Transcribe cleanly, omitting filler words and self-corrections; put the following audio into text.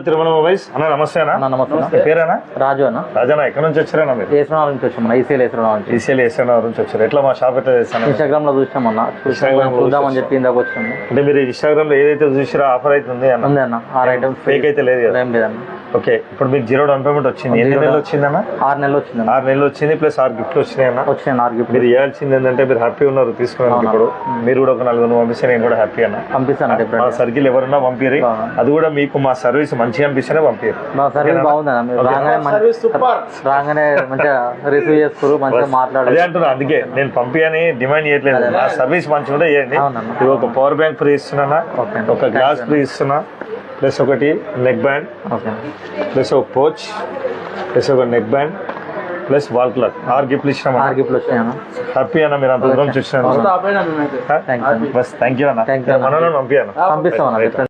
Tirumala mobiles అన్న, నమస్తే అన్న. నమస్తే. పేరేనా? రాజు అన్న. రాజానా, ఎక్కడ నుంచి వచ్చారన్నా మీరు? ఏసునాల నుంచి వచ్చామన్న. ఈసీఎల్ నుంచి వచ్చారు. ఎట్లా మా షాప్ ఎట్లా చేస్తాను? ఇన్స్టాగ్రామ్ లో చూసామన్న. చూద్దామని చెప్పి ఇందాక వచ్చాము. అంటే మీరు ఇన్స్టాగ్రామ్ లో ఏదైతే చూసారో ఆఫర్ అయితే ఉంది అన్న? ఉంది అన్న. 6 ఐటమ్స్ ఫేక్ అయితే లేదు కదా? ఏం లేదన్న. ఓకే, ఇప్పుడు మీకు 0 డౌన్ పేమెంట్ వచ్చింది. ఎన్ని నెలలు వచ్చిందన్న? 6 నెలలు వచ్చింది. 6 నెలలు వచ్చింది, ప్లస్ 6 గిఫ్ట్లు వచ్చినాయి అన్న. వచ్చినాయి 6 గిఫ్ట్. మీరు చేయాల్సింది ఏంటంటే, మీరు హ్యాపీ ఉన్నారు తీసుకున్నారు. ఇప్పుడు మీరు కూడా ఒక 4 పంపిస్తే నేను కూడా హ్యాపీ అన్న. పంపిస్తాను. మా సర్కిల్ ఎవరన్నా పంపిరి, అది కూడా మీకు మా సర్వీస్ మంచిగా అనిపిస్తేనే పంపిరు. మా సర్వీస్ బాగుందన్న. మీరు రాగానే మంచిగా రిసీవ్ చేసుకోరు, మంచిగా మాట్లాడారు. అదే అంటున్నా, అందుకే నేను పంపియని డిమాండ్ చేయట్లేదు. నా సర్వీస్ మంచిగా ఉంటే చేయండి. ఇది ఒక పవర్ బ్యాంక్ ఫ్రీ ఇస్తున్నా, ఒక గ్లాస్ ఫ్రీ ఇస్తున్నా, ప్లస్ ఒకటి నెక్ బ్యాండ్, ప్లస్ ఒక పోచ్, ప్లస్ ఒక neck band, plus wall cloth. 6 గిఫ్ట్లు ఇచ్చినా. 6 గిఫ్ట్లు వచ్చాయన్న. హ్యాపీ అన్న, మీరు అంత దూరం చూసినాను. బస్ థ్యాంక్ యూ అన్న. మనలో పంపిస్తాను.